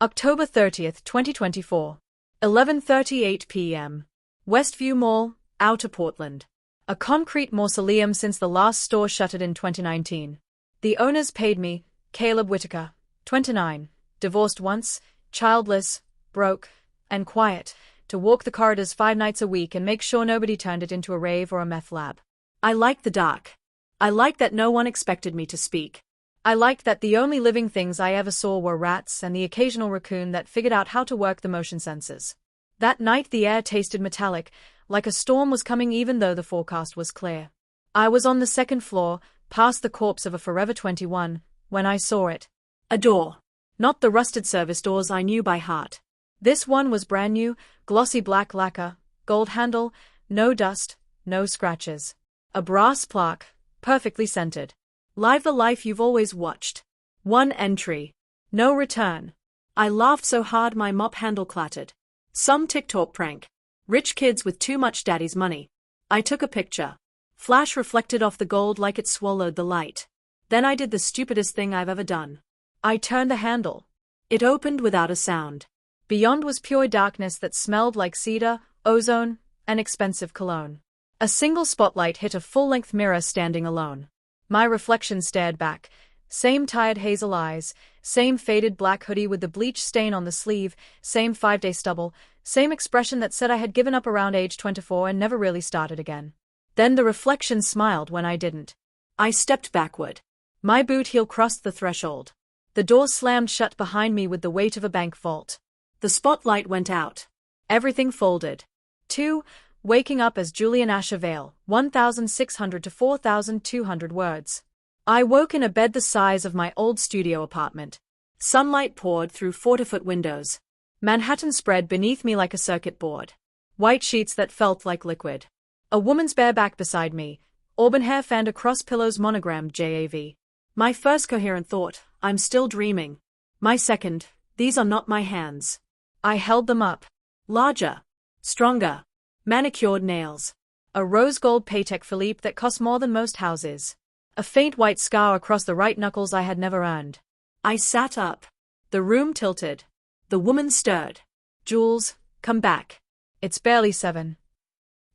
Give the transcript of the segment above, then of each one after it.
October 30th, 2024. 11:38 p.m. Westview Mall, Outer Portland. A concrete mausoleum since the last store shuttered in 2019. The owners paid me, Caleb Whitaker, 29, divorced once, childless, broke, and quiet, to walk the corridors 5 nights a week and make sure nobody turned it into a rave or a meth lab. I liked the dark. I liked that no one expected me to speak. I liked that the only living things I ever saw were rats and the occasional raccoon that figured out how to work the motion sensors. That night the air tasted metallic, like a storm was coming even though the forecast was clear. I was on the second floor, past the corpse of a Forever 21, when I saw it. A door. Not the rusted service doors I knew by heart. This one was brand new, glossy black lacquer, gold handle, no dust, no scratches. A brass plaque, perfectly scented. Live the life you've always watched. One entry. No return. I laughed so hard my mop handle clattered. Some TikTok prank. Rich kids with too much daddy's money. I took a picture. Flash reflected off the gold like it swallowed the light. Then I did the stupidest thing I've ever done. I turned the handle. It opened without a sound. Beyond was pure darkness that smelled like cedar, ozone, and expensive cologne. A single spotlight hit a full-length mirror standing alone. My reflection stared back. Same tired hazel eyes, same faded black hoodie with the bleach stain on the sleeve, same 5-day stubble, same expression that said I had given up around age 24 and never really started again. Then the reflection smiled when I didn't. I stepped backward. My boot heel crossed the threshold. The door slammed shut behind me with the weight of a bank vault. The spotlight went out. Everything folded. 2. Waking up as Julian Asher Vale, 1,600 to 4,200 words. I woke in a bed the size of my old studio apartment. Sunlight poured through 40-foot windows. Manhattan spread beneath me like a circuit board. White sheets that felt like liquid. A woman's bare back beside me, auburn hair fanned across pillows monogrammed JAV. My first coherent thought, I'm still dreaming. My second, these are not my hands. I held them up. Larger. Stronger. Manicured nails. A rose gold Patek Philippe that cost more than most houses. A faint white scar across the right knuckles I had never earned. I sat up. The room tilted. The woman stirred. Jules, come back. It's barely 7.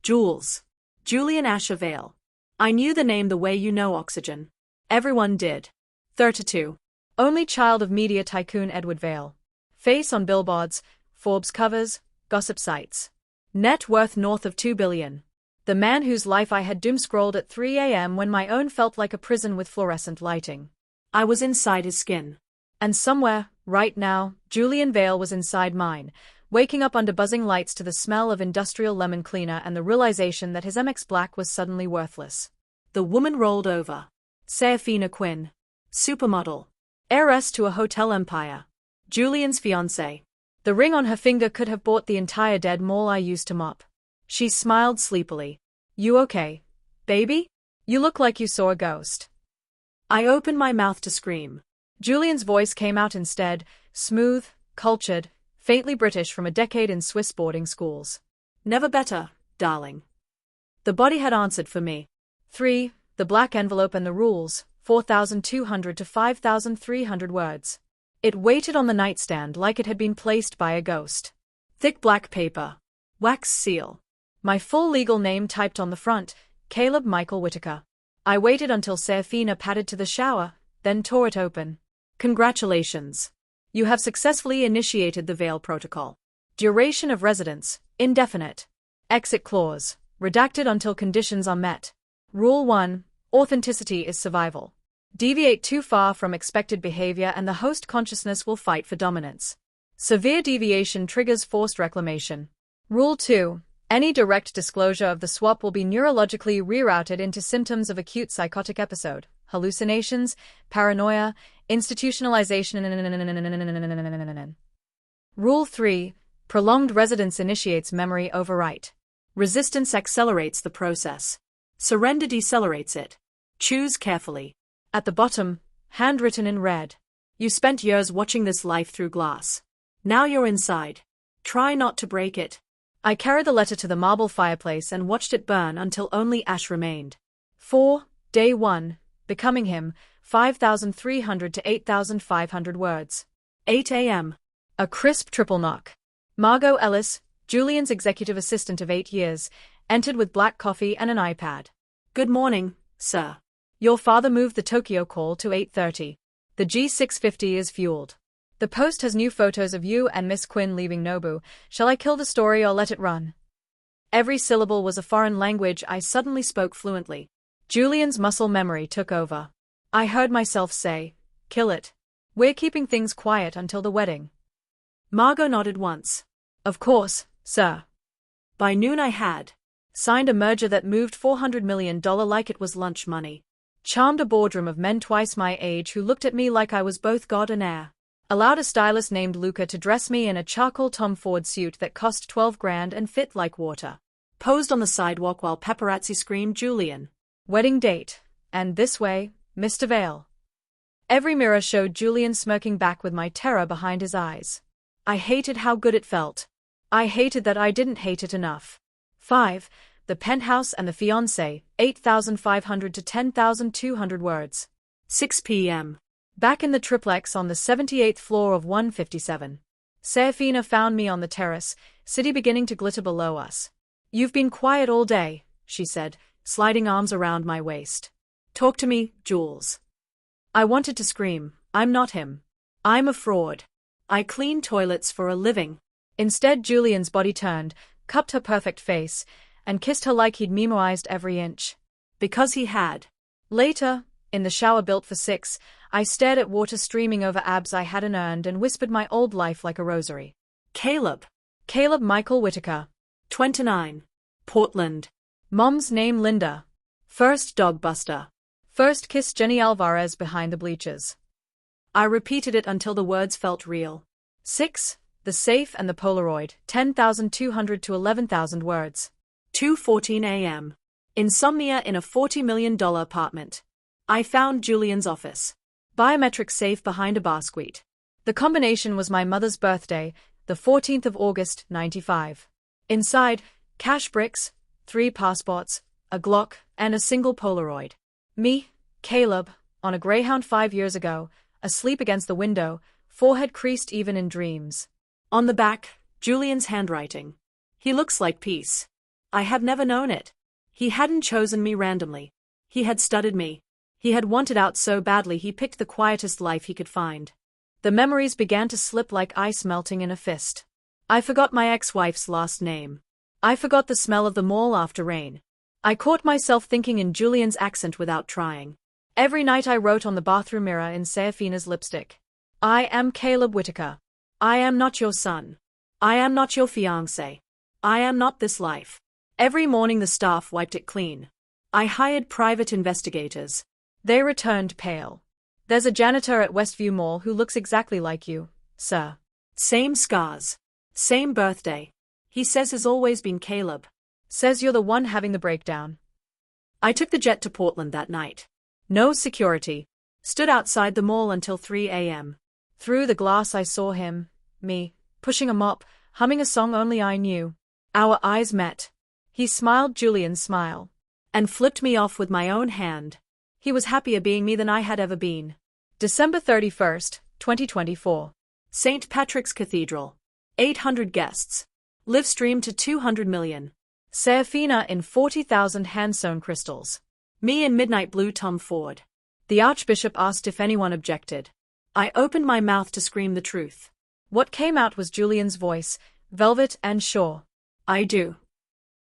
Jules. Julian Asher Vale. I knew the name the way you know oxygen. Everyone did. 32. Only child of media tycoon Edward Vale. Face on billboards, Forbes covers, gossip sites. Net worth north of $2 billion. The man whose life I had doom-scrolled at 3 a.m. when my own felt like a prison with fluorescent lighting. I was inside his skin. And somewhere, right now, Julian Vale was inside mine, waking up under buzzing lights to the smell of industrial lemon cleaner and the realization that his MX Black was suddenly worthless. The woman rolled over. Serafina Quinn. Supermodel. Heiress to a hotel empire. Julian's fiancée. The ring on her finger could have bought the entire dead mall I used to mop. She smiled sleepily. You okay, baby? You look like you saw a ghost. I opened my mouth to scream. Julian's voice came out instead, smooth, cultured, faintly British from a decade in Swiss boarding schools. Never better, darling. The body had answered for me. 3. The black envelope and the rules, 4,200 to 5,300 words. It waited on the nightstand like it had been placed by a ghost. Thick black paper. Wax seal. My full legal name typed on the front, Caleb Michael Whitaker. I waited until Serafina padded to the shower, then tore it open. Congratulations. You have successfully initiated the Vale Protocol. Duration of residence, indefinite. Exit clause, redacted until conditions are met. Rule 1, authenticity is survival. Deviate too far from expected behavior and the host consciousness will fight for dominance. Severe deviation triggers forced reclamation. Rule 2. Any direct disclosure of the swap will be neurologically rerouted into symptoms of acute psychotic episode, hallucinations, paranoia, institutionalization. Rule 3. Prolonged residence initiates memory overwrite. Resistance accelerates the process. Surrender decelerates it. Choose carefully. At the bottom, handwritten in red. You spent years watching this life through glass. Now you're inside. Try not to break it. I carried the letter to the marble fireplace and watched it burn until only ash remained. 4. Day 1. Becoming him, 5,300 to 8,500 words. 8 a.m. A crisp triple knock. Margot Ellis, Julian's executive assistant of 8 years, entered with black coffee and an iPad. Good morning, sir. Your father moved the Tokyo call to 8:30. The G650 is fueled. The Post has new photos of you and Miss Quinn leaving Nobu. Shall I kill the story or let it run? Every syllable was a foreign language. I suddenly spoke fluently. Julian's muscle memory took over. I heard myself say, kill it. We're keeping things quiet until the wedding. Margot nodded once. Of course, sir. By noon I had signed a merger that moved $400 million like it was lunch money. Charmed a boardroom of men twice my age who looked at me like I was both God and air. Allowed a stylist named Luca to dress me in a charcoal Tom Ford suit that cost $12,000 and fit like water. Posed on the sidewalk while paparazzi screamed Julian. Wedding date. And this way, Mr. Vale. Every mirror showed Julian smirking back with my terror behind his eyes. I hated how good it felt. I hated that I didn't hate it enough. 5. The penthouse and the fiancé, 8,500 to 10,200 words. 6 p.m. Back in the triplex on the 78th floor of 157. Serafina found me on the terrace, city beginning to glitter below us. You've been quiet all day, she said, sliding arms around my waist. Talk to me, Jules. I wanted to scream, I'm not him. I'm a fraud. I clean toilets for a living. Instead, Julian's body turned, cupped her perfect face, and kissed her like he'd memorized every inch. Because he had. Later, in the shower built for 6, I stared at water streaming over abs I hadn't earned and whispered my old life like a rosary. Caleb. Caleb Michael Whitaker. 29. Portland. Mom's name Linda. First dog buster. First kiss Jenny Alvarez behind the bleachers. I repeated it until the words felt real. 6. The safe and the Polaroid, 10,200 to 11,000 words. 2:14 a.m. Insomnia in a $40 million apartment. I found Julian's office. Biometric safe behind a bar suite. The combination was my mother's birthday, the 14th of August, 95. Inside, cash bricks, 3 passports, a Glock, and a single Polaroid. Me, Caleb, on a Greyhound 5 years ago, asleep against the window, forehead creased even in dreams. On the back, Julian's handwriting. He looks like peace. I have never known it. He hadn't chosen me randomly. He had studied me. He had wanted out so badly he picked the quietest life he could find. The memories began to slip like ice melting in a fist. I forgot my ex-wife's last name. I forgot the smell of the mall after rain. I caught myself thinking in Julian's accent without trying. Every night I wrote on the bathroom mirror in Serafina's lipstick. I am Caleb Whitaker. I am not your son. I am not your fiancé. I am not this life. Every morning the staff wiped it clean. I hired private investigators. They returned pale. There's a janitor at Westview Mall who looks exactly like you, sir. Same scars. Same birthday. He says has always been Caleb. Says you're the one having the breakdown. I took the jet to Portland that night. No security. Stood outside the mall until 3 a.m. Through the glass I saw him, me, pushing a mop, humming a song only I knew. Our eyes met. He smiled Julian's smile. And flipped me off with my own hand. He was happier being me than I had ever been. December 31st, 2024. St. Patrick's Cathedral. 800 guests. Live stream to 200 million. Serafina in 40,000 hand-sewn crystals. Me in midnight blue Tom Ford. The Archbishop asked if anyone objected. I opened my mouth to scream the truth. What came out was Julian's voice, velvet and sure. I do.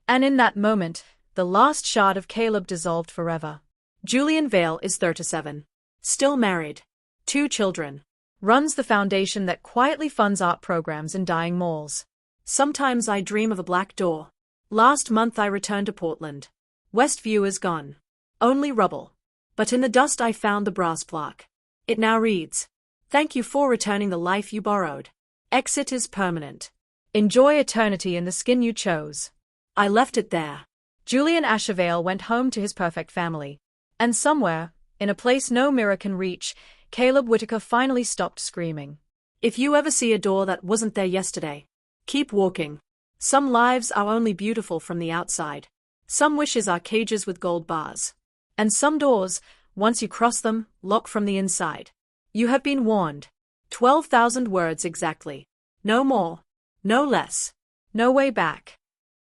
And in that moment, the last shard of Caleb dissolved forever. Julian Vale is 37. Still married. 2 children. Runs the foundation that quietly funds art programs in dying malls. Sometimes I dream of a black door. Last month I returned to Portland. Westview is gone. Only rubble. But in the dust I found the brass plaque. It now reads, "Thank you for returning the life you borrowed. Exit is permanent. Enjoy eternity in the skin you chose." I left it there. Julian Ashervale went home to his perfect family. And somewhere, in a place no mirror can reach, Caleb Whitaker finally stopped screaming. If you ever see a door that wasn't there yesterday, keep walking. Some lives are only beautiful from the outside. Some wishes are cages with gold bars. And some doors, once you cross them, lock from the inside. You have been warned. 12,000 words exactly. No more. No less. No way back.